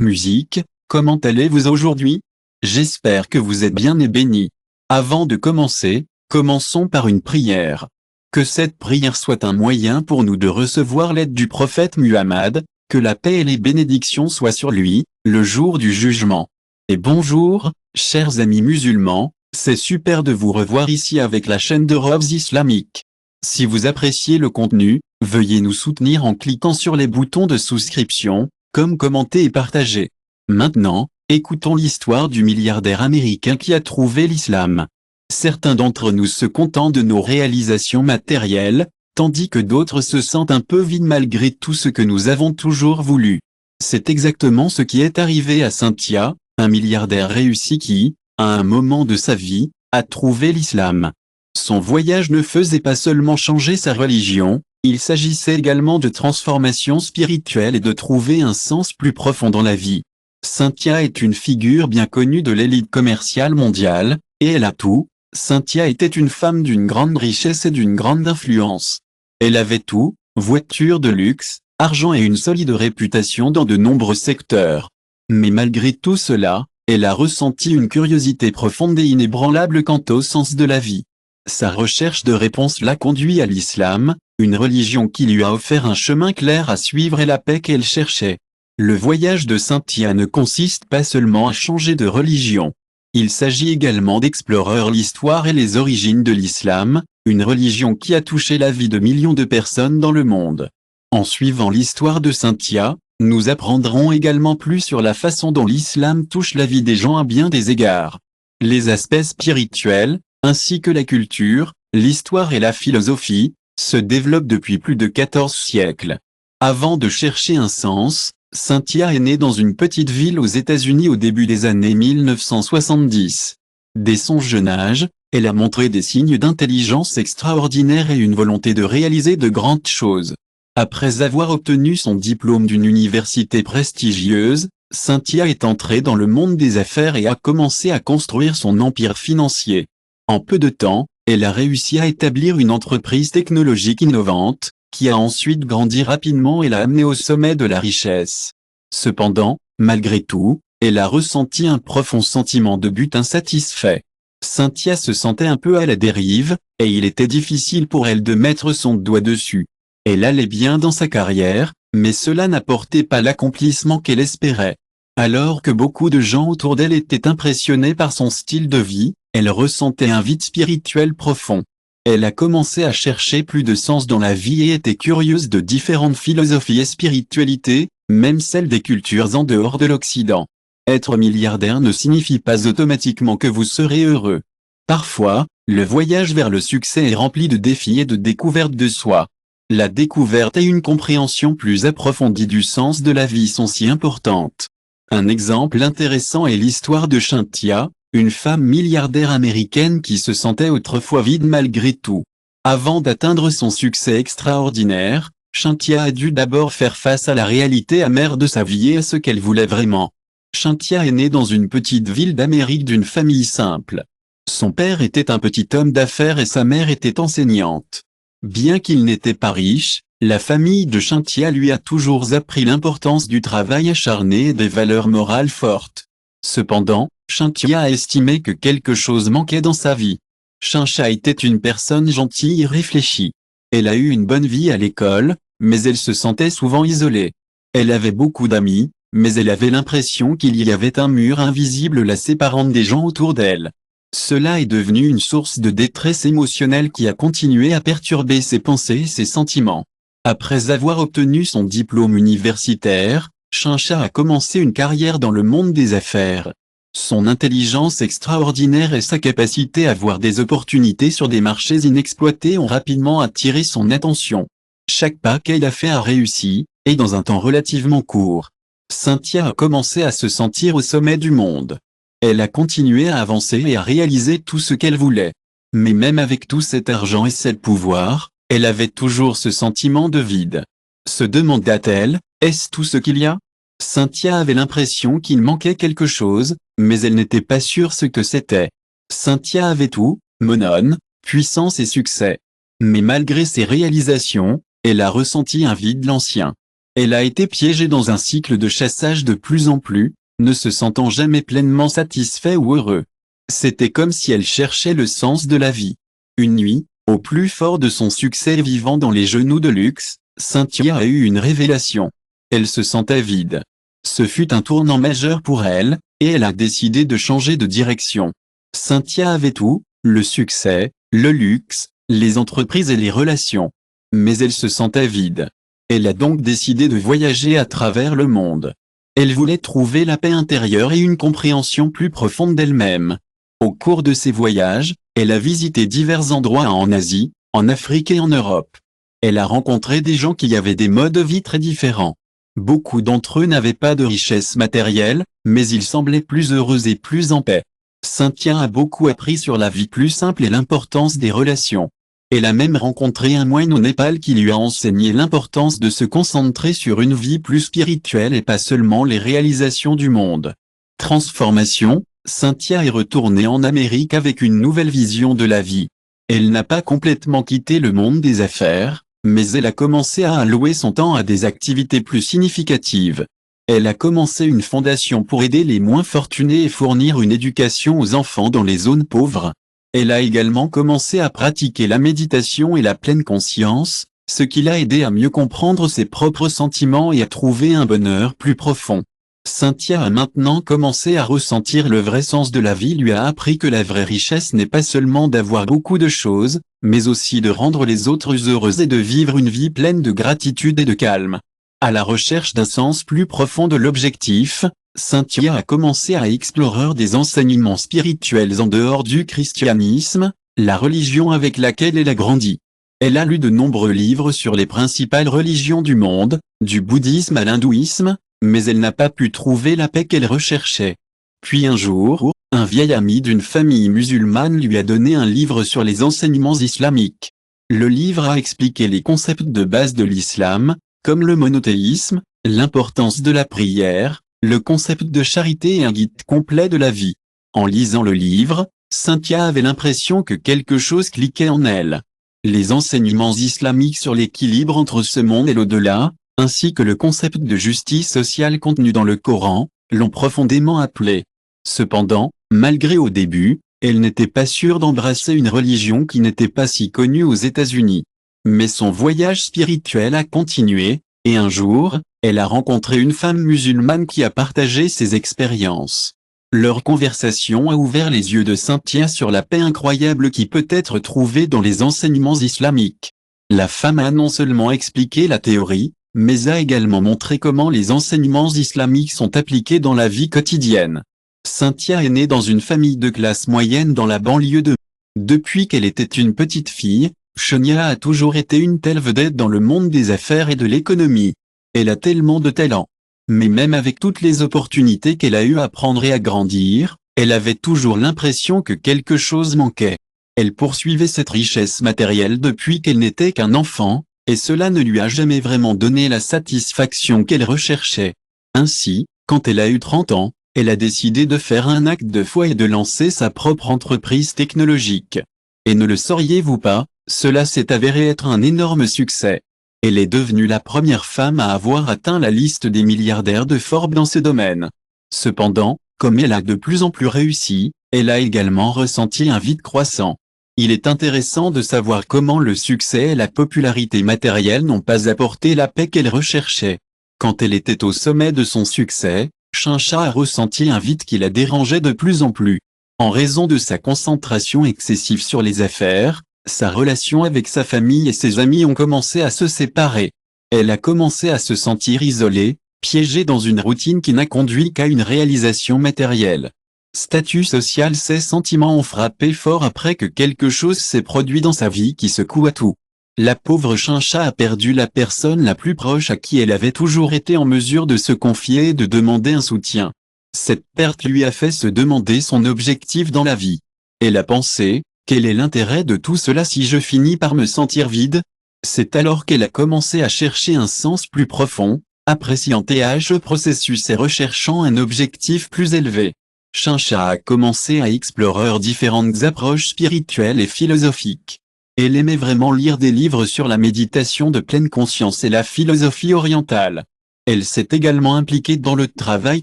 musique, comment allez-vous aujourd'hui? J'espère que vous êtes bien et bénis. Avant de commencer, commençons par une prière. Que cette prière soit un moyen pour nous de recevoir l'aide du prophète Muhammad, que la paix et les bénédictions soient sur lui, le jour du jugement. Et bonjour, chers amis musulmans, c'est super de vous revoir ici avec la chaîne de Robs Islamique. Si vous appréciez le contenu, veuillez nous soutenir en cliquant sur les boutons de souscription, comme commenter et partager. Maintenant, écoutons l'histoire du milliardaire américain qui a trouvé l'islam. Certains d'entre nous se contentent de nos réalisations matérielles, tandis que d'autres se sentent un peu vides malgré tout ce que nous avons toujours voulu. C'est exactement ce qui est arrivé à Cynthia, un milliardaire réussi qui, à un moment de sa vie, a trouvé l'islam. Son voyage ne faisait pas seulement changer sa religion, il s'agissait également de transformation spirituelle et de trouver un sens plus profond dans la vie. Cynthia est une figure bien connue de l'élite commerciale mondiale, et elle a tout. Cynthia était une femme d'une grande richesse et d'une grande influence. Elle avait tout, voiture de luxe, argent et une solide réputation dans de nombreux secteurs. Mais malgré tout cela, elle a ressenti une curiosité profonde et inébranlable quant au sens de la vie. Sa recherche de réponses l'a conduit à l'islam, une religion qui lui a offert un chemin clair à suivre et la paix qu'elle cherchait. Le voyage de Cynthia ne consiste pas seulement à changer de religion. Il s'agit également d'explorer l'histoire et les origines de l'islam, une religion qui a touché la vie de millions de personnes dans le monde. En suivant l'histoire de Cynthia, nous apprendrons également plus sur la façon dont l'islam touche la vie des gens à bien des égards. Les aspects spirituels, ainsi que la culture, l'histoire et la philosophie, se développent depuis plus de 14 siècles. Avant de chercher un sens, Cynthia est née dans une petite ville aux États-Unis au début des années 1970. Dès son jeune âge, elle a montré des signes d'intelligence extraordinaire et une volonté de réaliser de grandes choses. Après avoir obtenu son diplôme d'une université prestigieuse, Cynthia est entrée dans le monde des affaires et a commencé à construire son empire financier. En peu de temps, elle a réussi à établir une entreprise technologique innovante, qui a ensuite grandi rapidement et l'a amenée au sommet de la richesse. Cependant, malgré tout, elle a ressenti un profond sentiment de but insatisfait. Cynthia se sentait un peu à la dérive, et il était difficile pour elle de mettre son doigt dessus. Elle allait bien dans sa carrière, mais cela n'apportait pas l'accomplissement qu'elle espérait. Alors que beaucoup de gens autour d'elle étaient impressionnés par son style de vie, elle ressentait un vide spirituel profond. Elle a commencé à chercher plus de sens dans la vie et était curieuse de différentes philosophies et spiritualités, même celles des cultures en dehors de l'Occident. Être milliardaire ne signifie pas automatiquement que vous serez heureux. Parfois, le voyage vers le succès est rempli de défis et de découvertes de soi. La découverte et une compréhension plus approfondie du sens de la vie sont si importantes. Un exemple intéressant est l'histoire de Cynthia, une femme milliardaire américaine qui se sentait autrefois vide malgré tout. Avant d'atteindre son succès extraordinaire, Cynthia a dû d'abord faire face à la réalité amère de sa vie et à ce qu'elle voulait vraiment. Cynthia est née dans une petite ville d'Amérique d'une famille simple. Son père était un petit homme d'affaires et sa mère était enseignante. Bien qu'il n'était pas riche, la famille de Cynthia lui a toujours appris l'importance du travail acharné et des valeurs morales fortes. Cependant, Cynthia a estimé que quelque chose manquait dans sa vie. Cynthia était une personne gentille et réfléchie. Elle a eu une bonne vie à l'école, mais elle se sentait souvent isolée. Elle avait beaucoup d'amis, mais elle avait l'impression qu'il y avait un mur invisible la séparant des gens autour d'elle. Cela est devenu une source de détresse émotionnelle qui a continué à perturber ses pensées et ses sentiments. Après avoir obtenu son diplôme universitaire, Cynthia a commencé une carrière dans le monde des affaires. Son intelligence extraordinaire et sa capacité à voir des opportunités sur des marchés inexploités ont rapidement attiré son attention. Chaque pas qu'elle a fait a réussi, et dans un temps relativement court. Cynthia a commencé à se sentir au sommet du monde. Elle a continué à avancer et à réaliser tout ce qu'elle voulait. Mais même avec tout cet argent et ce pouvoir, elle avait toujours ce sentiment de vide. Se demanda-t-elle, est-ce tout ce qu'il y a? Cynthia avait l'impression qu'il manquait quelque chose, mais elle n'était pas sûre ce que c'était. Cynthia avait tout, monone, puissance et succès. Mais malgré ses réalisations, elle a ressenti un vide ancien. Elle a été piégée dans un cycle de chassage de plus en plus, ne se sentant jamais pleinement satisfait ou heureux. C'était comme si elle cherchait le sens de la vie. Une nuit, au plus fort de son succès vivant dans les genoux de luxe, Cynthia a eu une révélation. Elle se sentait vide. Ce fut un tournant majeur pour elle, et elle a décidé de changer de direction. Cynthia avait tout, le succès, le luxe, les entreprises et les relations. Mais elle se sentait vide. Elle a donc décidé de voyager à travers le monde. Elle voulait trouver la paix intérieure et une compréhension plus profonde d'elle-même. Au cours de ses voyages, elle a visité divers endroits en Asie, en Afrique et en Europe. Elle a rencontré des gens qui avaient des modes de vie très différents. Beaucoup d'entre eux n'avaient pas de richesse matérielle, mais ils semblaient plus heureux et plus en paix. Cynthia a beaucoup appris sur la vie plus simple et l'importance des relations. Elle a même rencontré un moine au Népal qui lui a enseigné l'importance de se concentrer sur une vie plus spirituelle et pas seulement les réalisations du monde. Transformation, Cynthia est retournée en Amérique avec une nouvelle vision de la vie. Elle n'a pas complètement quitté le monde des affaires, mais elle a commencé à allouer son temps à des activités plus significatives. Elle a commencé une fondation pour aider les moins fortunés et fournir une éducation aux enfants dans les zones pauvres. Elle a également commencé à pratiquer la méditation et la pleine conscience, ce qui l'a aidé à mieux comprendre ses propres sentiments et à trouver un bonheur plus profond. Cynthia a maintenant commencé à ressentir le vrai sens de la vie, lui a appris que la vraie richesse n'est pas seulement d'avoir beaucoup de choses, mais aussi de rendre les autres heureux et de vivre une vie pleine de gratitude et de calme. À la recherche d'un sens plus profond de l'objectif, Cynthia a commencé à explorer des enseignements spirituels en dehors du christianisme, la religion avec laquelle elle a grandi. Elle a lu de nombreux livres sur les principales religions du monde, du bouddhisme à l'hindouisme, mais elle n'a pas pu trouver la paix qu'elle recherchait. Puis un jour, un vieil ami d'une famille musulmane lui a donné un livre sur les enseignements islamiques. Le livre a expliqué les concepts de base de l'islam, comme le monothéisme, l'importance de la prière, le concept de charité et un guide complet de la vie. En lisant le livre, Cynthia avait l'impression que quelque chose cliquait en elle. Les enseignements islamiques sur l'équilibre entre ce monde et l'au-delà, ainsi que le concept de justice sociale contenu dans le Coran, l'ont profondément appelée. Cependant, malgré au début, elle n'était pas sûre d'embrasser une religion qui n'était pas si connue aux États-Unis. Mais son voyage spirituel a continué, et un jour, elle a rencontré une femme musulmane qui a partagé ses expériences. Leur conversation a ouvert les yeux de Cynthia sur la paix incroyable qui peut être trouvée dans les enseignements islamiques. La femme a non seulement expliqué la théorie, mais a également montré comment les enseignements islamiques sont appliqués dans la vie quotidienne. Cynthia est née dans une famille de classe moyenne dans la banlieue de... Depuis qu'elle était une petite fille, Sonia a toujours été une telle vedette dans le monde des affaires et de l'économie. Elle a tellement de talent. Mais même avec toutes les opportunités qu'elle a eues à prendre et à grandir, elle avait toujours l'impression que quelque chose manquait. Elle poursuivait cette richesse matérielle depuis qu'elle n'était qu'un enfant, et cela ne lui a jamais vraiment donné la satisfaction qu'elle recherchait. Ainsi, quand elle a eu 30 ans, elle a décidé de faire un acte de foi et de lancer sa propre entreprise technologique. Et ne le sauriez-vous pas, cela s'est avéré être un énorme succès. Elle est devenue la première femme à avoir atteint la liste des milliardaires de Forbes dans ce domaine. Cependant, comme elle a de plus en plus réussi, elle a également ressenti un vide croissant. Il est intéressant de savoir comment le succès et la popularité matérielle n'ont pas apporté la paix qu'elle recherchait. Quand elle était au sommet de son succès, Cynthia a ressenti un vide qui la dérangeait de plus en plus. En raison de sa concentration excessive sur les affaires, sa relation avec sa famille et ses amis ont commencé à se séparer. Elle a commencé à se sentir isolée, piégée dans une routine qui n'a conduit qu'à une réalisation matérielle. Statut social, ces sentiments ont frappé fort après que quelque chose s'est produit dans sa vie qui secoua tout. La pauvre Cynthia a perdu la personne la plus proche à qui elle avait toujours été en mesure de se confier et de demander un soutien. Cette perte lui a fait se demander son objectif dans la vie. Elle a pensé, quel est l'intérêt de tout cela si je finis par me sentir vide? C'est alors qu'elle a commencé à chercher un sens plus profond, appréciant ce processus et recherchant un objectif plus élevé. Cynthia a commencé à explorer différentes approches spirituelles et philosophiques. Elle aimait vraiment lire des livres sur la méditation de pleine conscience et la philosophie orientale. Elle s'est également impliquée dans le travail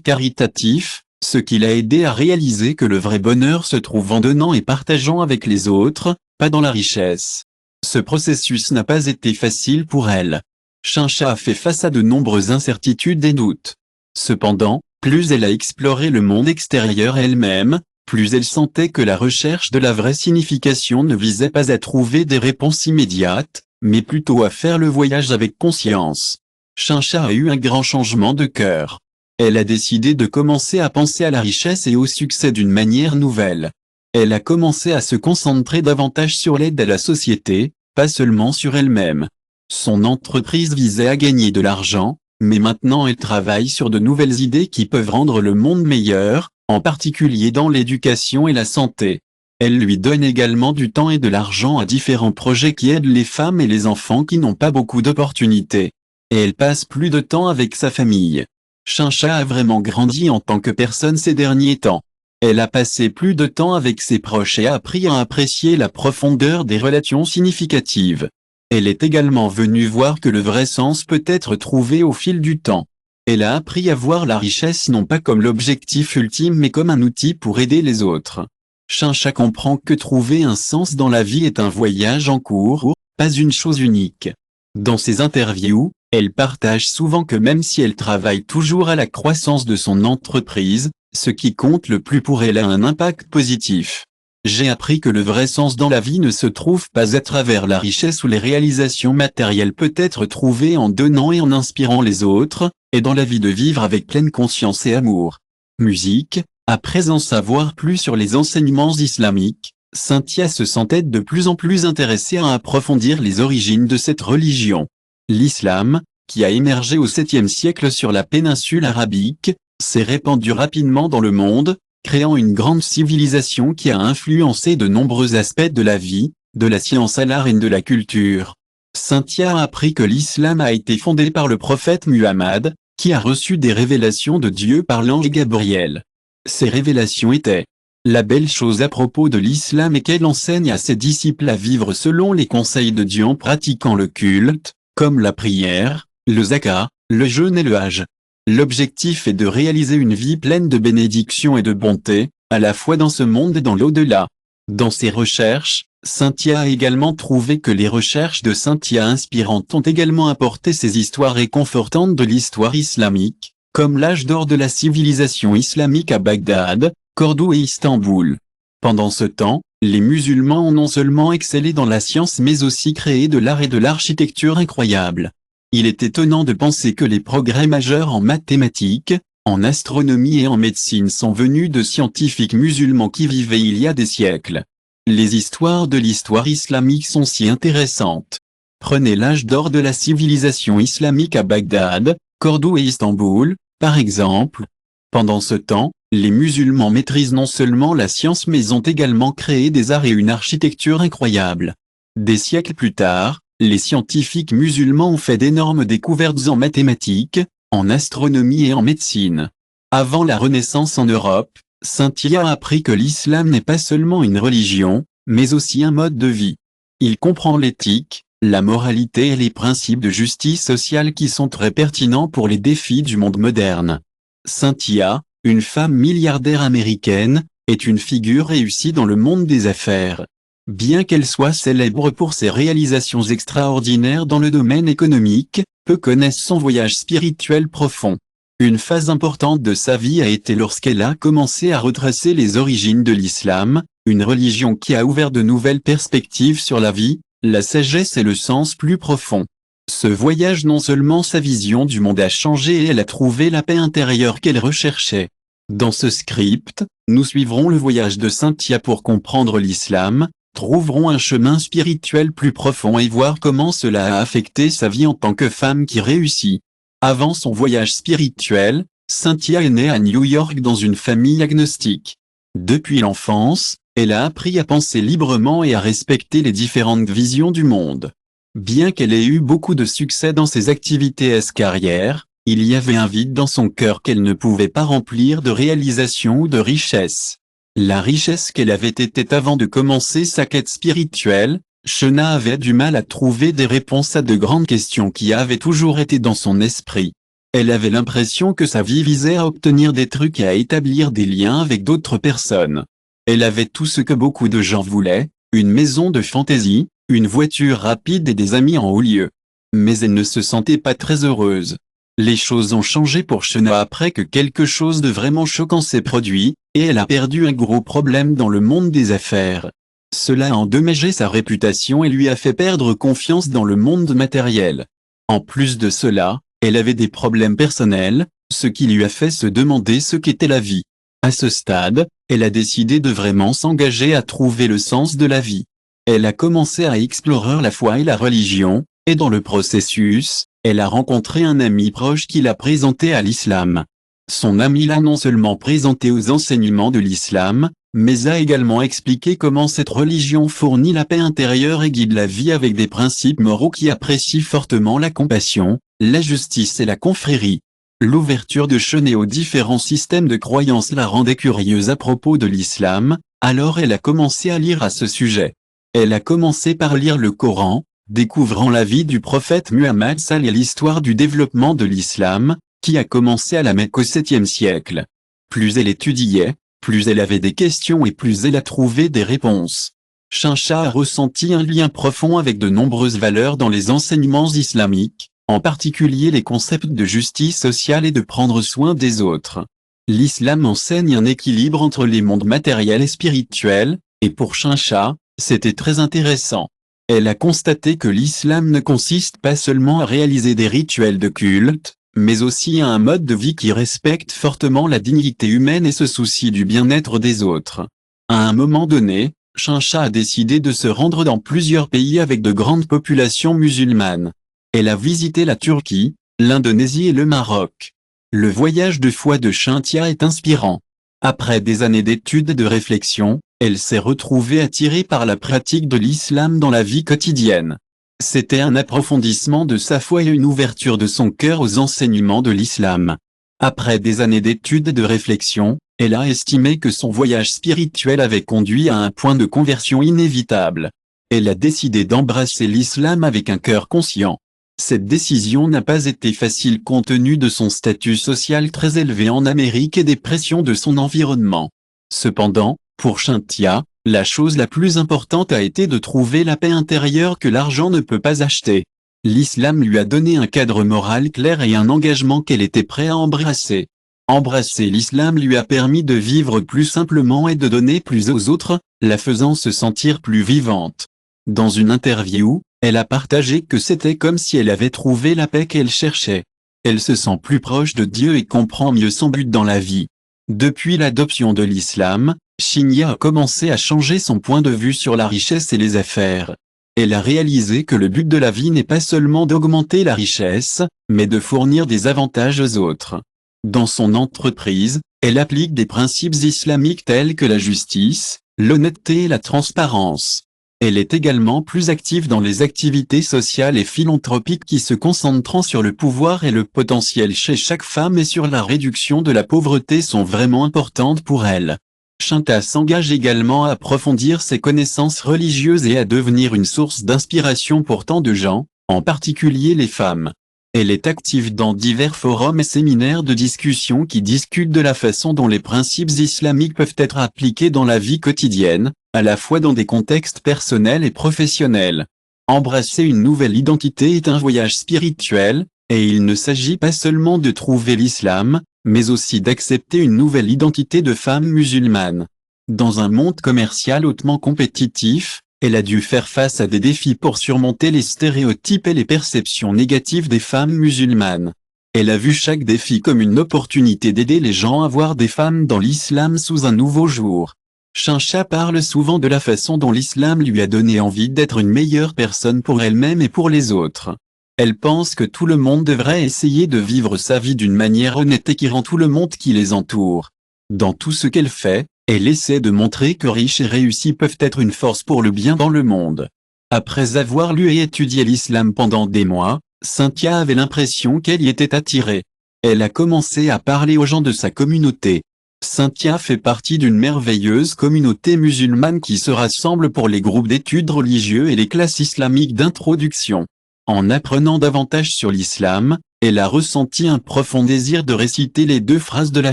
caritatif, ce qui l'a aidé à réaliser que le vrai bonheur se trouve en donnant et partageant avec les autres, pas dans la richesse. Ce processus n'a pas été facile pour elle. Chincha a fait face à de nombreuses incertitudes et doutes. Cependant, plus elle a exploré le monde extérieur elle-même, plus elle sentait que la recherche de la vraie signification ne visait pas à trouver des réponses immédiates, mais plutôt à faire le voyage avec conscience. Chincha a eu un grand changement de cœur. Elle a décidé de commencer à penser à la richesse et au succès d'une manière nouvelle. Elle a commencé à se concentrer davantage sur l'aide à la société, pas seulement sur elle-même. Son entreprise visait à gagner de l'argent, mais maintenant elle travaille sur de nouvelles idées qui peuvent rendre le monde meilleur, en particulier dans l'éducation et la santé. Elle lui donne également du temps et de l'argent à différents projets qui aident les femmes et les enfants qui n'ont pas beaucoup d'opportunités. Et elle passe plus de temps avec sa famille. Chincha a vraiment grandi en tant que personne ces derniers temps. Elle a passé plus de temps avec ses proches et a appris à apprécier la profondeur des relations significatives. Elle est également venue voir que le vrai sens peut être trouvé au fil du temps. Elle a appris à voir la richesse non pas comme l'objectif ultime mais comme un outil pour aider les autres. Chincha comprend que trouver un sens dans la vie est un voyage en cours, pas une chose unique. Dans ses interviews, elle partage souvent que même si elle travaille toujours à la croissance de son entreprise, ce qui compte le plus pour elle a un impact positif. J'ai appris que le vrai sens dans la vie ne se trouve pas à travers la richesse ou les réalisations matérielles peut être trouvé en donnant et en inspirant les autres, et dans la vie de vivre avec pleine conscience et amour. Musique, après en savoir plus sur les enseignements islamiques, Cynthia se sentait de plus en plus intéressée à approfondir les origines de cette religion. L'islam, qui a émergé au 7e siècle sur la péninsule arabique, s'est répandu rapidement dans le monde, créant une grande civilisation qui a influencé de nombreux aspects de la vie, de la science à l'art et de la culture. Cynthia a appris que l'islam a été fondé par le prophète Muhammad, qui a reçu des révélations de Dieu par l'ange Gabriel. Ces révélations étaient: la belle chose à propos de l'islam est qu'elle enseigne à ses disciples à vivre selon les conseils de Dieu en pratiquant le culte, comme la prière, le zakat, le jeûne et le hajj. L'objectif est de réaliser une vie pleine de bénédictions et de bonté, à la fois dans ce monde et dans l'au-delà. Dans ses recherches, Cynthia a également trouvé que les recherches de Cynthia inspirantes ont également apporté ces histoires réconfortantes de l'histoire islamique, comme l'âge d'or de la civilisation islamique à Bagdad, Cordoue et Istanbul. Pendant ce temps, les musulmans ont non seulement excellé dans la science mais aussi créé de l'art et de l'architecture incroyables. Il est étonnant de penser que les progrès majeurs en mathématiques, en astronomie et en médecine sont venus de scientifiques musulmans qui vivaient il y a des siècles. Les histoires de l'histoire islamique sont si intéressantes. Prenez l'âge d'or de la civilisation islamique à Bagdad, Cordoue et Istanbul, par exemple. Pendant ce temps, les musulmans maîtrisent non seulement la science mais ont également créé des arts et une architecture incroyables. Des siècles plus tard, les scientifiques musulmans ont fait d'énormes découvertes en mathématiques, en astronomie et en médecine. Avant la Renaissance en Europe, Cynthia a appris que l'islam n'est pas seulement une religion, mais aussi un mode de vie. Il comprend l'éthique, la moralité et les principes de justice sociale qui sont très pertinents pour les défis du monde moderne. Cynthia, une femme milliardaire américaine, est une figure réussie dans le monde des affaires. Bien qu'elle soit célèbre pour ses réalisations extraordinaires dans le domaine économique, peu connaissent son voyage spirituel profond. Une phase importante de sa vie a été lorsqu'elle a commencé à retracer les origines de l'islam, une religion qui a ouvert de nouvelles perspectives sur la vie, la sagesse et le sens plus profond. Ce voyage non seulement sa vision du monde a changé et elle a trouvé la paix intérieure qu'elle recherchait. Dans ce script, nous suivrons le voyage de Cynthia pour comprendre l'islam, trouverons un chemin spirituel plus profond et voir comment cela a affecté sa vie en tant que femme qui réussit. Avant son voyage spirituel, Cynthia est née à New York dans une famille agnostique. Depuis l'enfance, elle a appris à penser librement et à respecter les différentes visions du monde. Bien qu'elle ait eu beaucoup de succès dans ses activités carrière, il y avait un vide dans son cœur qu'elle ne pouvait pas remplir de réalisation ou de richesse. La richesse qu'elle avait été avant de commencer sa quête spirituelle, Shena avait du mal à trouver des réponses à de grandes questions qui avaient toujours été dans son esprit. Elle avait l'impression que sa vie visait à obtenir des trucs et à établir des liens avec d'autres personnes. Elle avait tout ce que beaucoup de gens voulaient, une maison de fantaisie, une voiture rapide et des amis en haut lieu. Mais elle ne se sentait pas très heureuse. Les choses ont changé pour Shena après que quelque chose de vraiment choquant s'est produit, et elle a perdu un gros problème dans le monde des affaires. Cela a endommagé sa réputation et lui a fait perdre confiance dans le monde matériel. En plus de cela, elle avait des problèmes personnels, ce qui lui a fait se demander ce qu'était la vie. À ce stade, elle a décidé de vraiment s'engager à trouver le sens de la vie. Elle a commencé à explorer la foi et la religion, et dans le processus, elle a rencontré un ami proche qui l'a présenté à l'islam. Son ami l'a non seulement présenté aux enseignements de l'islam, mais a également expliqué comment cette religion fournit la paix intérieure et guide la vie avec des principes moraux qui apprécient fortement la compassion, la justice et la confrérie. L'ouverture de Shena aux différents systèmes de croyances la rendait curieuse à propos de l'islam, alors elle a commencé à lire à ce sujet. Elle a commencé par lire le Coran, découvrant la vie du prophète Muhammad et l'histoire du développement de l'islam, qui a commencé à la Mecque au 7e siècle. Plus elle étudiait, plus elle avait des questions et plus elle a trouvé des réponses. Shincha a ressenti un lien profond avec de nombreuses valeurs dans les enseignements islamiques, en particulier les concepts de justice sociale et de prendre soin des autres. L'islam enseigne un équilibre entre les mondes matériels et spirituels, et pour Shincha, c'était très intéressant. Elle a constaté que l'islam ne consiste pas seulement à réaliser des rituels de culte, mais aussi à un mode de vie qui respecte fortement la dignité humaine et se soucie du bien-être des autres. À un moment donné, Shincha a décidé de se rendre dans plusieurs pays avec de grandes populations musulmanes. Elle a visité la Turquie, l'Indonésie et le Maroc. Le voyage de foi de Shincha est inspirant. Après des années d'études et de réflexion, elle s'est retrouvée attirée par la pratique de l'islam dans la vie quotidienne. C'était un approfondissement de sa foi et une ouverture de son cœur aux enseignements de l'islam. Après des années d'études et de réflexion, elle a estimé que son voyage spirituel avait conduit à un point de conversion inévitable. Elle a décidé d'embrasser l'islam avec un cœur conscient. Cette décision n'a pas été facile compte tenu de son statut social très élevé en Amérique et des pressions de son environnement. Cependant, pour Shincha, la chose la plus importante a été de trouver la paix intérieure que l'argent ne peut pas acheter. L'islam lui a donné un cadre moral clair et un engagement qu'elle était prête à embrasser. Embrasser l'islam lui a permis de vivre plus simplement et de donner plus aux autres, la faisant se sentir plus vivante. Dans une interview, elle a partagé que c'était comme si elle avait trouvé la paix qu'elle cherchait. Elle se sent plus proche de Dieu et comprend mieux son but dans la vie. Depuis l'adoption de l'islam, Shincha a commencé à changer son point de vue sur la richesse et les affaires. Elle a réalisé que le but de la vie n'est pas seulement d'augmenter la richesse, mais de fournir des avantages aux autres. Dans son entreprise, elle applique des principes islamiques tels que la justice, l'honnêteté et la transparence. Elle est également plus active dans les activités sociales et philanthropiques qui se concentrant sur le pouvoir et le potentiel chez chaque femme et sur la réduction de la pauvreté sont vraiment importantes pour elle. Shincha s'engage également à approfondir ses connaissances religieuses et à devenir une source d'inspiration pour tant de gens, en particulier les femmes. Elle est active dans divers forums et séminaires de discussion qui discutent de la façon dont les principes islamiques peuvent être appliqués dans la vie quotidienne, à la fois dans des contextes personnels et professionnels. Embrasser une nouvelle identité est un voyage spirituel, et il ne s'agit pas seulement de trouver l'islam, mais aussi d'accepter une nouvelle identité de femme musulmane. Dans un monde commercial hautement compétitif, elle a dû faire face à des défis pour surmonter les stéréotypes et les perceptions négatives des femmes musulmanes. Elle a vu chaque défi comme une opportunité d'aider les gens à voir des femmes dans l'islam sous un nouveau jour. Shincha parle souvent de la façon dont l'islam lui a donné envie d'être une meilleure personne pour elle-même et pour les autres. Elle pense que tout le monde devrait essayer de vivre sa vie d'une manière honnête et qui rend tout le monde qui les entoure. Dans tout ce qu'elle fait, elle essaie de montrer que riches et réussis peuvent être une force pour le bien dans le monde. Après avoir lu et étudié l'islam pendant des mois, Shincha avait l'impression qu'elle y était attirée. Elle a commencé à parler aux gens de sa communauté. Cynthia fait partie d'une merveilleuse communauté musulmane qui se rassemble pour les groupes d'études religieux et les classes islamiques d'introduction. En apprenant davantage sur l'islam, elle a ressenti un profond désir de réciter les 2 phrases de la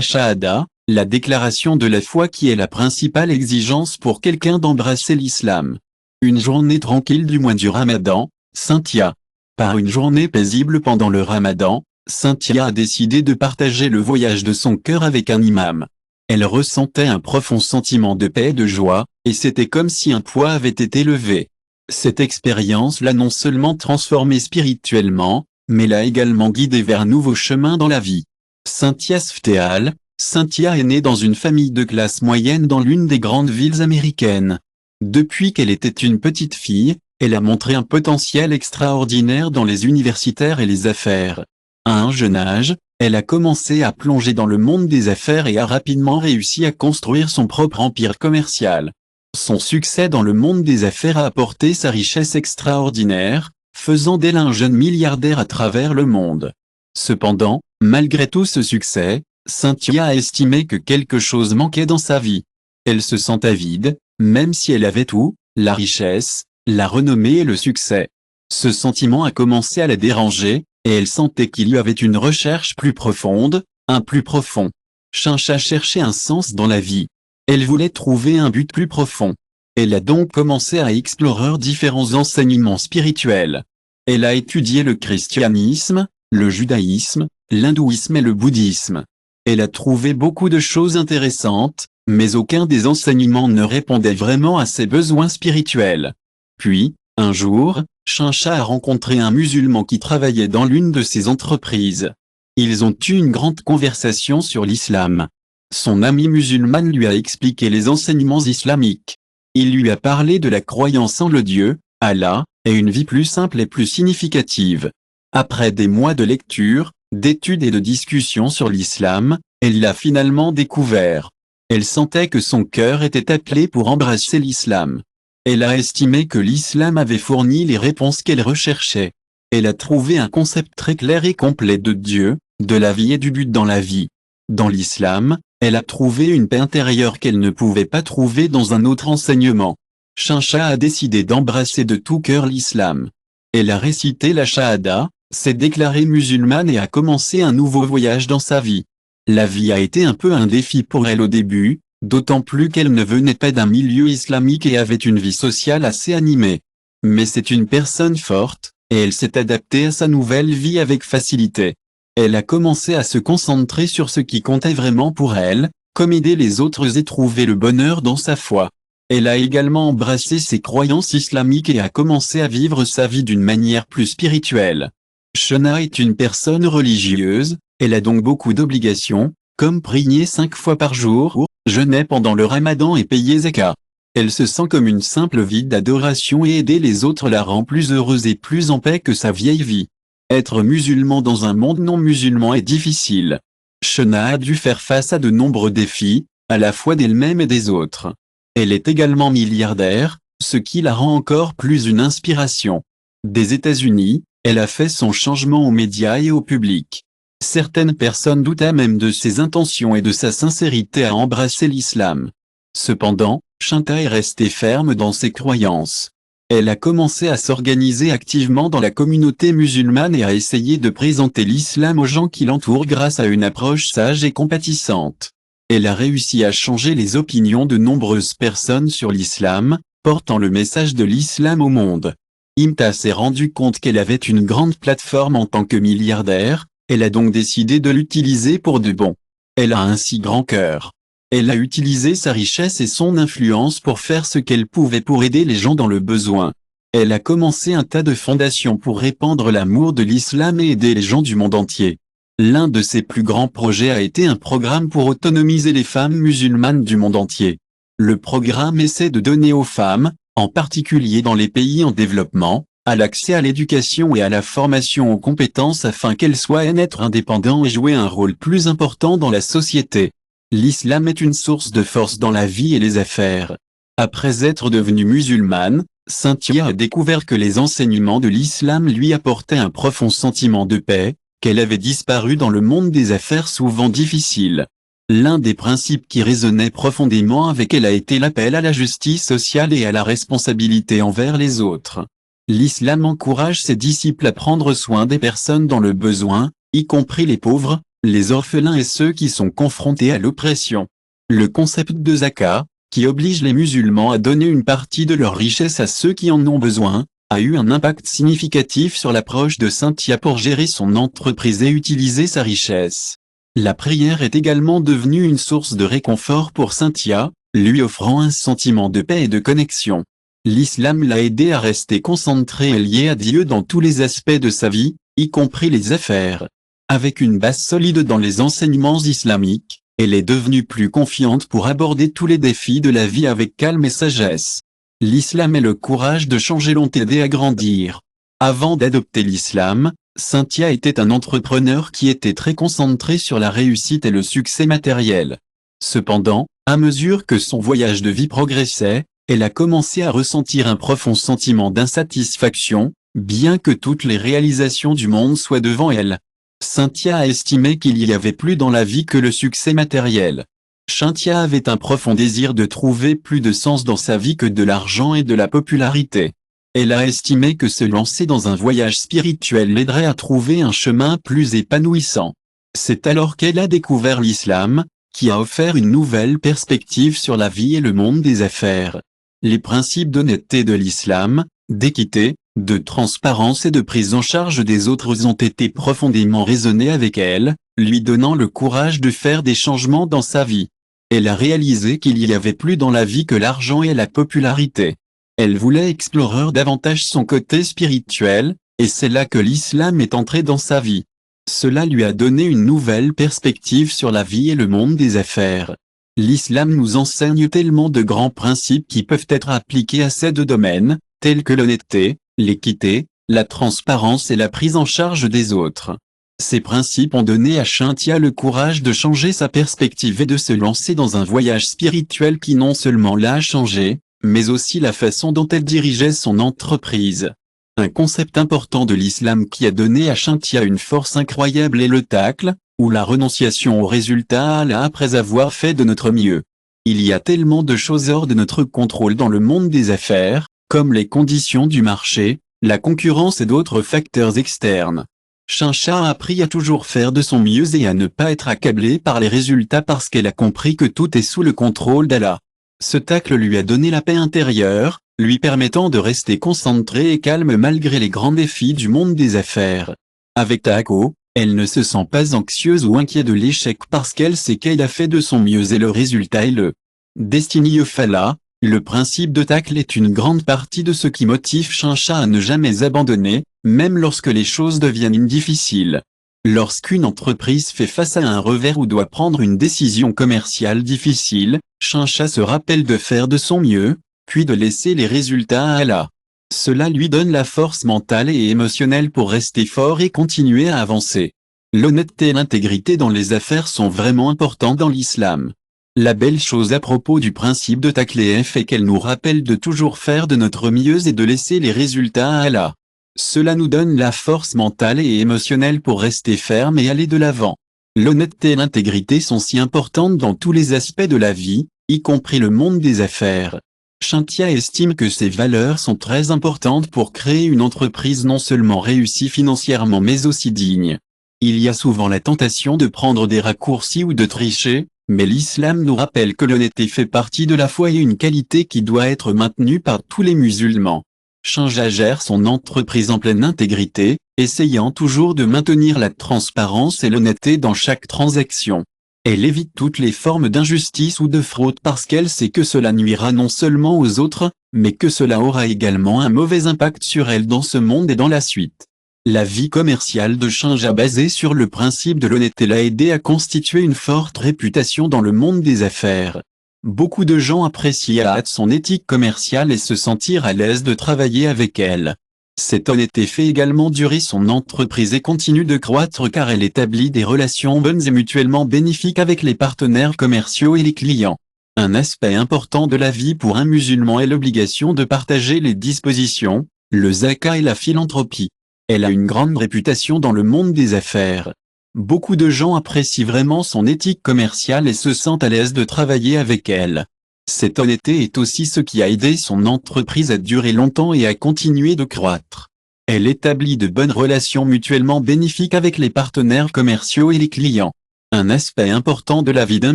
Shahada, la déclaration de la foi qui est la principale exigence pour quelqu'un d'embrasser l'islam. Une journée tranquille du mois du Ramadan, Cynthia. Par une journée paisible pendant le Ramadan, Cynthia a décidé de partager le voyage de son cœur avec un imam. Elle ressentait un profond sentiment de paix et de joie, et c'était comme si un poids avait été levé. Cette expérience l'a non seulement transformée spirituellement, mais l'a également guidée vers un nouveau chemin dans la vie. Cynthia Sfteal. Cynthia est née dans une famille de classe moyenne dans l'une des grandes villes américaines. Depuis qu'elle était une petite fille, elle a montré un potentiel extraordinaire dans les universitaires et les affaires. À un jeune âge, elle a commencé à plonger dans le monde des affaires et a rapidement réussi à construire son propre empire commercial. Son succès dans le monde des affaires a apporté sa richesse extraordinaire, faisant d'elle un jeune milliardaire à travers le monde. Cependant, malgré tout ce succès, Cynthia a estimé que quelque chose manquait dans sa vie. Elle se sentait vide, même si elle avait tout, la richesse, la renommée et le succès. Ce sentiment a commencé à la déranger, et elle sentait qu'il y avait une recherche plus profonde, un plus profond. Cynthia cherchait un sens dans la vie. Elle voulait trouver un but plus profond. Elle a donc commencé à explorer différents enseignements spirituels. Elle a étudié le christianisme, le judaïsme, l'hindouisme et le bouddhisme. Elle a trouvé beaucoup de choses intéressantes, mais aucun des enseignements ne répondait vraiment à ses besoins spirituels. Puis, un jour, Cynthia a rencontré un musulman qui travaillait dans l'une de ses entreprises. Ils ont eu une grande conversation sur l'islam. Son ami musulman lui a expliqué les enseignements islamiques. Il lui a parlé de la croyance en le Dieu, Allah, et une vie plus simple et plus significative. Après des mois de lecture, d'études et de discussions sur l'islam, elle l'a finalement découvert. Elle sentait que son cœur était appelé pour embrasser l'islam. Elle a estimé que l'islam avait fourni les réponses qu'elle recherchait. Elle a trouvé un concept très clair et complet de Dieu, de la vie et du but dans la vie. Dans l'islam, elle a trouvé une paix intérieure qu'elle ne pouvait pas trouver dans un autre enseignement. Cynthia a décidé d'embrasser de tout cœur l'islam. Elle a récité la Shahada, s'est déclarée musulmane et a commencé un nouveau voyage dans sa vie. La vie a été un peu un défi pour elle au début, d'autant plus qu'elle ne venait pas d'un milieu islamique et avait une vie sociale assez animée. Mais c'est une personne forte, et elle s'est adaptée à sa nouvelle vie avec facilité. Elle a commencé à se concentrer sur ce qui comptait vraiment pour elle, comme aider les autres et trouver le bonheur dans sa foi. Elle a également embrassé ses croyances islamiques et a commencé à vivre sa vie d'une manière plus spirituelle. Cynthia est une personne religieuse, elle a donc beaucoup d'obligations, comme prier 5 fois par jour, jeûner pendant le Ramadan et payer zakat. Elle se sent comme une simple vie d'adoration et aider les autres la rend plus heureuse et plus en paix que sa vieille vie. Être musulman dans un monde non musulman est difficile. Cynthia a dû faire face à de nombreux défis, à la fois d'elle-même et des autres. Elle est également milliardaire, ce qui la rend encore plus une inspiration. Des États-Unis, elle a fait son changement aux médias et au public. Certaines personnes doutaient même de ses intentions et de sa sincérité à embrasser l'islam. Cependant, Cynthia est restée ferme dans ses croyances. Elle a commencé à s'organiser activement dans la communauté musulmane et à essayer de présenter l'islam aux gens qui l'entourent grâce à une approche sage et compatissante. Elle a réussi à changer les opinions de nombreuses personnes sur l'islam, portant le message de l'islam au monde. Cynthia s'est rendu compte qu'elle avait une grande plateforme en tant que milliardaire, elle a donc décidé de l'utiliser pour de bon. Elle a un si grand cœur. Elle a utilisé sa richesse et son influence pour faire ce qu'elle pouvait pour aider les gens dans le besoin. Elle a commencé un tas de fondations pour répandre l'amour de l'islam et aider les gens du monde entier. L'un de ses plus grands projets a été un programme pour autonomiser les femmes musulmanes du monde entier. Le programme essaie de donner aux femmes, en particulier dans les pays en développement, l'accès à l'éducation et à la formation aux compétences afin qu'elles soient un être indépendant et jouer un rôle plus important dans la société. L'islam est une source de force dans la vie et les affaires. Après être devenue musulmane, Cynthia a découvert que les enseignements de l'islam lui apportaient un profond sentiment de paix, qu'elle avait disparu dans le monde des affaires souvent difficile. L'un des principes qui résonnait profondément avec elle a été l'appel à la justice sociale et à la responsabilité envers les autres. L'islam encourage ses disciples à prendre soin des personnes dans le besoin, y compris les pauvres, les orphelins et ceux qui sont confrontés à l'oppression. Le concept de zakat, qui oblige les musulmans à donner une partie de leur richesse à ceux qui en ont besoin, a eu un impact significatif sur l'approche de Cynthia pour gérer son entreprise et utiliser sa richesse. La prière est également devenue une source de réconfort pour Cynthia, lui offrant un sentiment de paix et de connexion. L'islam l'a aidé à rester concentré et lié à Dieu dans tous les aspects de sa vie, y compris les affaires. Avec une base solide dans les enseignements islamiques, elle est devenue plus confiante pour aborder tous les défis de la vie avec calme et sagesse. L'islam et le courage de changer l'ont aidé à grandir. Avant d'adopter l'islam, Cynthia était un entrepreneur qui était très concentré sur la réussite et le succès matériel. Cependant, à mesure que son voyage de vie progressait, elle a commencé à ressentir un profond sentiment d'insatisfaction, bien que toutes les réalisations du monde soient devant elle. Cynthia a estimé qu'il y avait plus dans la vie que le succès matériel. Cynthia avait un profond désir de trouver plus de sens dans sa vie que de l'argent et de la popularité. Elle a estimé que se lancer dans un voyage spirituel l'aiderait à trouver un chemin plus épanouissant. C'est alors qu'elle a découvert l'islam, qui a offert une nouvelle perspective sur la vie et le monde des affaires. Les principes d'honnêteté de l'islam, d'équité, de transparence et de prise en charge des autres ont été profondément résonnés avec elle, lui donnant le courage de faire des changements dans sa vie. Elle a réalisé qu'il y avait plus dans la vie que l'argent et la popularité. Elle voulait explorer davantage son côté spirituel, et c'est là que l'islam est entré dans sa vie. Cela lui a donné une nouvelle perspective sur la vie et le monde des affaires. L'islam nous enseigne tellement de grands principes qui peuvent être appliqués à ces deux domaines, tels que l'honnêteté, l'équité, la transparence et la prise en charge des autres. Ces principes ont donné à Cynthia le courage de changer sa perspective et de se lancer dans un voyage spirituel qui non seulement l'a changé, mais aussi la façon dont elle dirigeait son entreprise. Un concept important de l'islam qui a donné à Cynthia une force incroyable est le tacle, ou la renonciation au résultat après avoir fait de notre mieux. Il y a tellement de choses hors de notre contrôle dans le monde des affaires, comme les conditions du marché, la concurrence et d'autres facteurs externes. Cynthia a appris à toujours faire de son mieux et à ne pas être accablée par les résultats parce qu'elle a compris que tout est sous le contrôle d'Allah. Ce tacle lui a donné la paix intérieure, lui permettant de rester concentrée et calme malgré les grands défis du monde des affaires. Avec Taco, elle ne se sent pas anxieuse ou inquiète de l'échec parce qu'elle sait qu'elle a fait de son mieux et le résultat est le Destiny of Allah. Le principe de tacle est une grande partie de ce qui motive Cynthia à ne jamais abandonner, même lorsque les choses deviennent difficiles. Lorsqu'une entreprise fait face à un revers ou doit prendre une décision commerciale difficile, Cynthia se rappelle de faire de son mieux, puis de laisser les résultats à Allah. Cela lui donne la force mentale et émotionnelle pour rester fort et continuer à avancer. L'honnêteté et l'intégrité dans les affaires sont vraiment importants dans l'islam. La belle chose à propos du principe de Taklef est qu'elle nous rappelle de toujours faire de notre mieux et de laisser les résultats à Allah. Cela nous donne la force mentale et émotionnelle pour rester ferme et aller de l'avant. L'honnêteté et l'intégrité sont si importantes dans tous les aspects de la vie, y compris le monde des affaires. Cynthia estime que ces valeurs sont très importantes pour créer une entreprise non seulement réussie financièrement mais aussi digne. Il y a souvent la tentation de prendre des raccourcis ou de tricher, mais l'islam nous rappelle que l'honnêteté fait partie de la foi et une qualité qui doit être maintenue par tous les musulmans. Cynthia gère son entreprise en pleine intégrité, essayant toujours de maintenir la transparence et l'honnêteté dans chaque transaction. Elle évite toutes les formes d'injustice ou de fraude parce qu'elle sait que cela nuira non seulement aux autres, mais que cela aura également un mauvais impact sur elle dans ce monde et dans la suite. La vie commerciale de Cynthia basée sur le principe de l'honnêteté l'a aidé à constituer une forte réputation dans le monde des affaires. Beaucoup de gens apprécient son éthique commerciale et se sentir à l'aise de travailler avec elle. Cette honnêteté fait également durer son entreprise et continue de croître car elle établit des relations bonnes et mutuellement bénéfiques avec les partenaires commerciaux et les clients. Un aspect important de la vie pour un musulman est l'obligation de partager les dispositions, le zakat et la philanthropie. Elle a une grande réputation dans le monde des affaires. Beaucoup de gens apprécient vraiment son éthique commerciale et se sentent à l'aise de travailler avec elle. Cette honnêteté est aussi ce qui a aidé son entreprise à durer longtemps et à continuer de croître. Elle établit de bonnes relations mutuellement bénéfiques avec les partenaires commerciaux et les clients. Un aspect important de la vie d'un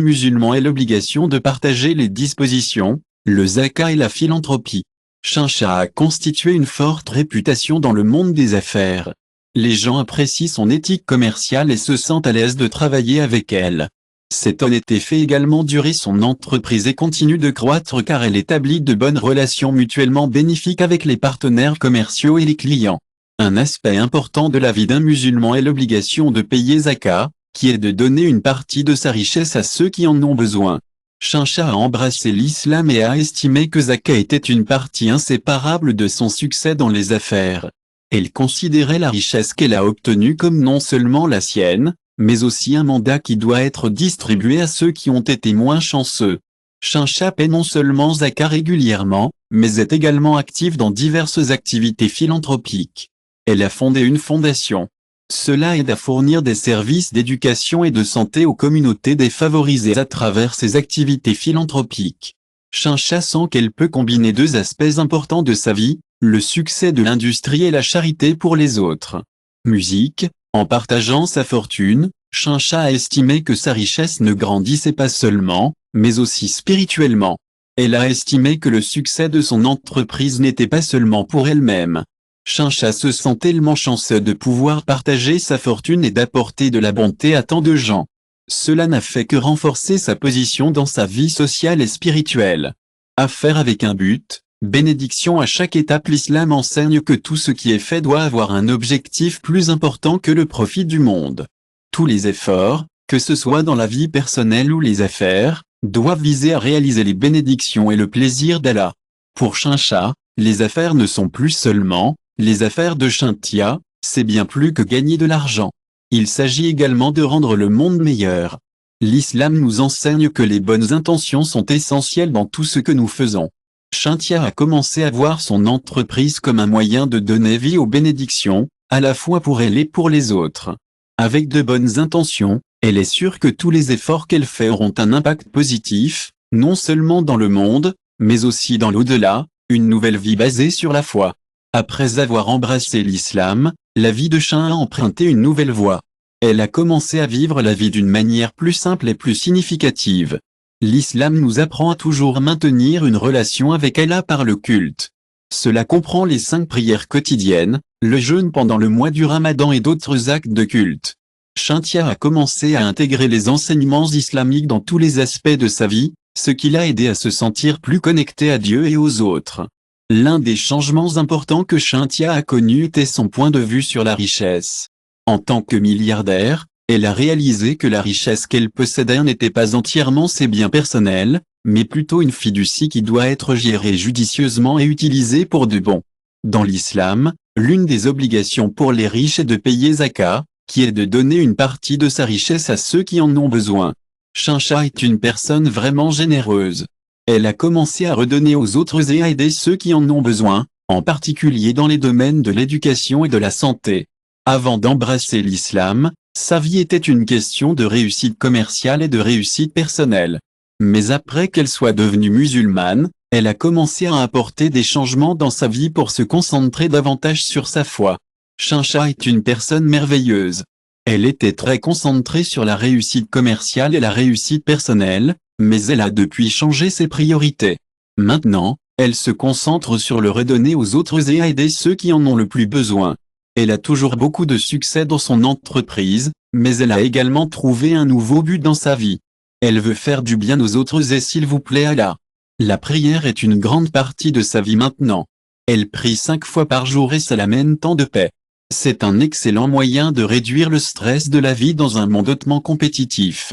musulman est l'obligation de partager les dispositions, le zakat et la philanthropie. Chincha a constitué une forte réputation dans le monde des affaires. Les gens apprécient son éthique commerciale et se sentent à l'aise de travailler avec elle. Cette honnêteté fait également durer son entreprise et continue de croître car elle établit de bonnes relations mutuellement bénéfiques avec les partenaires commerciaux et les clients. Un aspect important de la vie d'un musulman est l'obligation de payer zakat, qui est de donner une partie de sa richesse à ceux qui en ont besoin. Chincha a embrassé l'islam et a estimé que zakat était une partie inséparable de son succès dans les affaires. Elle considérait la richesse qu'elle a obtenue comme non seulement la sienne, mais aussi un mandat qui doit être distribué à ceux qui ont été moins chanceux. Chincha paie non seulement zakat régulièrement, mais est également active dans diverses activités philanthropiques. Elle a fondé une fondation. Cela aide à fournir des services d'éducation et de santé aux communautés défavorisées à travers ses activités philanthropiques. Chincha sent qu'elle peut combiner deux aspects importants de sa vie, le succès de l'industrie et la charité pour les autres. Musique, en partageant sa fortune, Chincha a estimé que sa richesse ne grandissait pas seulement, mais aussi spirituellement. Elle a estimé que le succès de son entreprise n'était pas seulement pour elle-même. Chincha se sent tellement chanceux de pouvoir partager sa fortune et d'apporter de la bonté à tant de gens. Cela n'a fait que renforcer sa position dans sa vie sociale et spirituelle. Affaire avec un but, bénédiction à chaque étape. L'islam enseigne que tout ce qui est fait doit avoir un objectif plus important que le profit du monde. Tous les efforts, que ce soit dans la vie personnelle ou les affaires, doivent viser à réaliser les bénédictions et le plaisir d'Allah. Pour Chincha, les affaires ne sont plus seulement les affaires de Chincha, c'est bien plus que gagner de l'argent. Il s'agit également de rendre le monde meilleur. L'islam nous enseigne que les bonnes intentions sont essentielles dans tout ce que nous faisons. Chincha a commencé à voir son entreprise comme un moyen de donner vie aux bénédictions, à la fois pour elle et pour les autres. Avec de bonnes intentions, elle est sûre que tous les efforts qu'elle fait auront un impact positif, non seulement dans le monde, mais aussi dans l'au-delà, une nouvelle vie basée sur la foi. Après avoir embrassé l'islam, la vie de Chincha a emprunté une nouvelle voie. Elle a commencé à vivre la vie d'une manière plus simple et plus significative. L'islam nous apprend à toujours maintenir une relation avec Allah par le culte. Cela comprend les 5 prières quotidiennes, le jeûne pendant le mois du Ramadan et d'autres actes de culte. Chincha a commencé à intégrer les enseignements islamiques dans tous les aspects de sa vie, ce qui l'a aidé à se sentir plus connecté à Dieu et aux autres. L'un des changements importants que Chincha a connu était son point de vue sur la richesse. En tant que milliardaire, elle a réalisé que la richesse qu'elle possédait n'était pas entièrement ses biens personnels, mais plutôt une fiducie qui doit être gérée judicieusement et utilisée pour de bon. Dans l'islam, l'une des obligations pour les riches est de payer zakat, qui est de donner une partie de sa richesse à ceux qui en ont besoin. Chincha est une personne vraiment généreuse. Elle a commencé à redonner aux autres et à aider ceux qui en ont besoin, en particulier dans les domaines de l'éducation et de la santé. Avant d'embrasser l'islam, sa vie était une question de réussite commerciale et de réussite personnelle. Mais après qu'elle soit devenue musulmane, elle a commencé à apporter des changements dans sa vie pour se concentrer davantage sur sa foi. Chincha est une personne merveilleuse. Elle était très concentrée sur la réussite commerciale et la réussite personnelle, mais elle a depuis changé ses priorités. Maintenant, elle se concentre sur le redonner aux autres et à aider ceux qui en ont le plus besoin. Elle a toujours beaucoup de succès dans son entreprise, mais elle a également trouvé un nouveau but dans sa vie. Elle veut faire du bien aux autres et s'il vous plaît Allah. La prière est une grande partie de sa vie maintenant. Elle prie 5 fois par jour et ça l'amène tant de paix. C'est un excellent moyen de réduire le stress de la vie dans un monde hautement compétitif.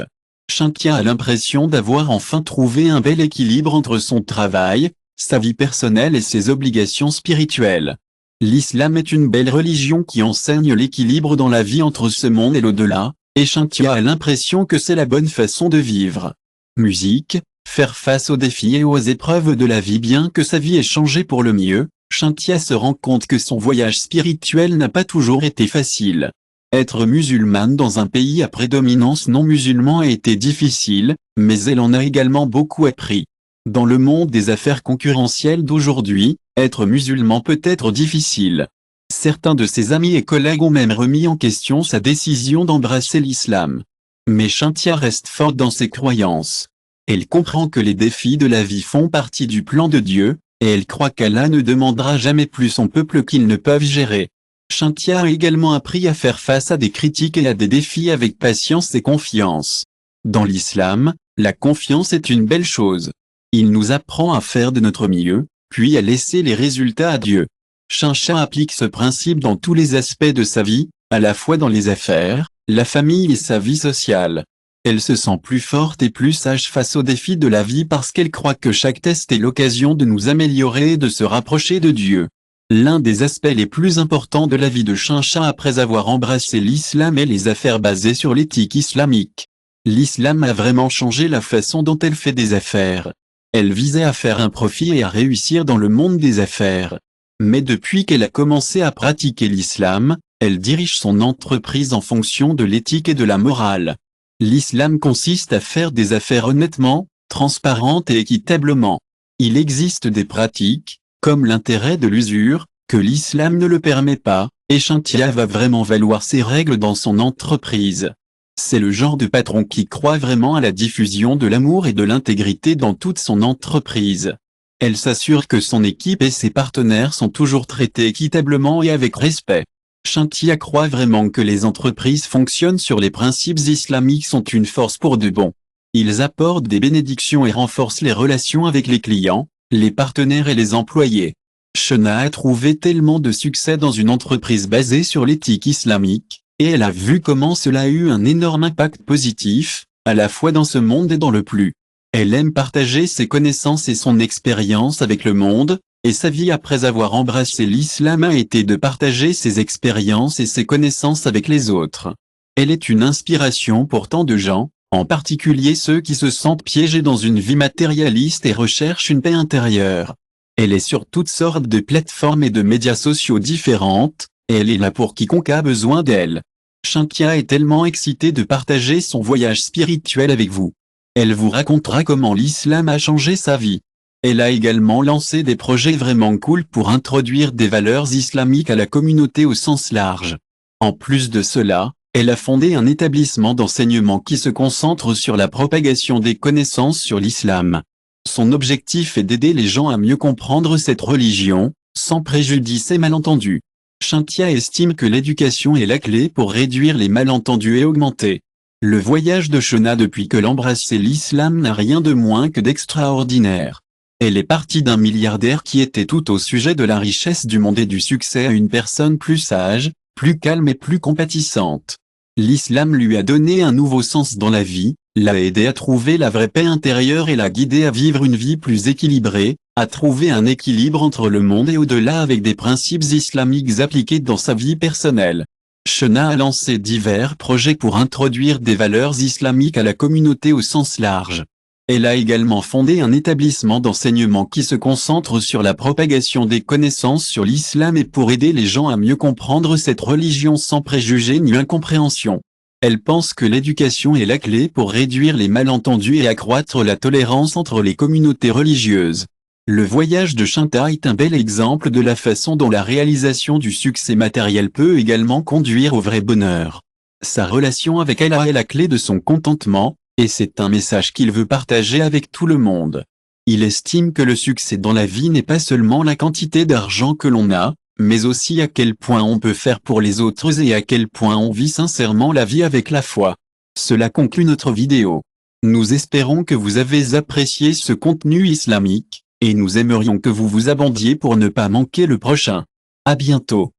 Chincha a l'impression d'avoir enfin trouvé un bel équilibre entre son travail, sa vie personnelle et ses obligations spirituelles. L'islam est une belle religion qui enseigne l'équilibre dans la vie entre ce monde et l'au-delà, et Chincha a l'impression que c'est la bonne façon de vivre. Musique, faire face aux défis et aux épreuves de la vie. Bien que sa vie ait changé pour le mieux, Chincha se rend compte que son voyage spirituel n'a pas toujours été facile. Être musulmane dans un pays à prédominance non musulman a été difficile, mais elle en a également beaucoup appris. Dans le monde des affaires concurrentielles d'aujourd'hui, être musulman peut être difficile. Certains de ses amis et collègues ont même remis en question sa décision d'embrasser l'islam. Mais Cynthia reste forte dans ses croyances. Elle comprend que les défis de la vie font partie du plan de Dieu, et elle croit qu'Allah ne demandera jamais plus son peuple qu'ils ne peuvent gérer. Cynthia a également appris à faire face à des critiques et à des défis avec patience et confiance. Dans l'islam, la confiance est une belle chose. Il nous apprend à faire de notre mieux, puis à laisser les résultats à Dieu. Cynthia applique ce principe dans tous les aspects de sa vie, à la fois dans les affaires, la famille et sa vie sociale. Elle se sent plus forte et plus sage face aux défis de la vie parce qu'elle croit que chaque test est l'occasion de nous améliorer et de se rapprocher de Dieu. L'un des aspects les plus importants de la vie de Cynthia après avoir embrassé l'islam est les affaires basées sur l'éthique islamique. L'islam a vraiment changé la façon dont elle fait des affaires. Elle visait à faire un profit et à réussir dans le monde des affaires. Mais depuis qu'elle a commencé à pratiquer l'islam, elle dirige son entreprise en fonction de l'éthique et de la morale. L'islam consiste à faire des affaires honnêtement, transparentes et équitablement. Il existe des pratiques, comme l'intérêt de l'usure, que l'islam ne le permet pas, et Cynthia va vraiment valoir ces règles dans son entreprise. C'est le genre de patron qui croit vraiment à la diffusion de l'amour et de l'intégrité dans toute son entreprise. Elle s'assure que son équipe et ses partenaires sont toujours traités équitablement et avec respect. Cynthia croit vraiment que les entreprises fonctionnent sur les principes islamiques sont une force pour de bon. Ils apportent des bénédictions et renforcent les relations avec les clients, les partenaires et les employés. Cynthia a trouvé tellement de succès dans une entreprise basée sur l'éthique islamique, et elle a vu comment cela a eu un énorme impact positif, à la fois dans ce monde et dans le plus. Elle aime partager ses connaissances et son expérience avec le monde, et sa vie après avoir embrassé l'islam a été de partager ses expériences et ses connaissances avec les autres. Elle est une inspiration pour tant de gens, en particulier ceux qui se sentent piégés dans une vie matérialiste et recherchent une paix intérieure. Elle est sur toutes sortes de plateformes et de médias sociaux différentes, et elle est là pour quiconque a besoin d'elle. Cynthia est tellement excitée de partager son voyage spirituel avec vous. Elle vous racontera comment l'islam a changé sa vie. Elle a également lancé des projets vraiment cool pour introduire des valeurs islamiques à la communauté au sens large. En plus de cela, elle a fondé un établissement d'enseignement qui se concentre sur la propagation des connaissances sur l'islam. Son objectif est d'aider les gens à mieux comprendre cette religion, sans préjudice et malentendus. Cynthia estime que l'éducation est la clé pour réduire les malentendus et augmenter. Le voyage de Cynthia depuis que l'embrasser l'islam n'a rien de moins que d'extraordinaire. Elle est partie d'un milliardaire qui était tout au sujet de la richesse du monde et du succès à une personne plus sage, plus calme et plus compatissante. L'islam lui a donné un nouveau sens dans la vie, l'a aidé à trouver la vraie paix intérieure et l'a guidé à vivre une vie plus équilibrée, à trouver un équilibre entre le monde et au-delà avec des principes islamiques appliqués dans sa vie personnelle. Cynthia a lancé divers projets pour introduire des valeurs islamiques à la communauté au sens large. Elle a également fondé un établissement d'enseignement qui se concentre sur la propagation des connaissances sur l'islam et pour aider les gens à mieux comprendre cette religion sans préjugés ni incompréhension. Elle pense que l'éducation est la clé pour réduire les malentendus et accroître la tolérance entre les communautés religieuses. Le voyage de Cynthia est un bel exemple de la façon dont la réalisation du succès matériel peut également conduire au vrai bonheur. Sa relation avec Allah est la clé de son contentement, et c'est un message qu'il veut partager avec tout le monde. Il estime que le succès dans la vie n'est pas seulement la quantité d'argent que l'on a, mais aussi à quel point on peut faire pour les autres et à quel point on vit sincèrement la vie avec la foi. Cela conclut notre vidéo. Nous espérons que vous avez apprécié ce contenu islamique, et nous aimerions que vous vous abonniez pour ne pas manquer le prochain. À bientôt.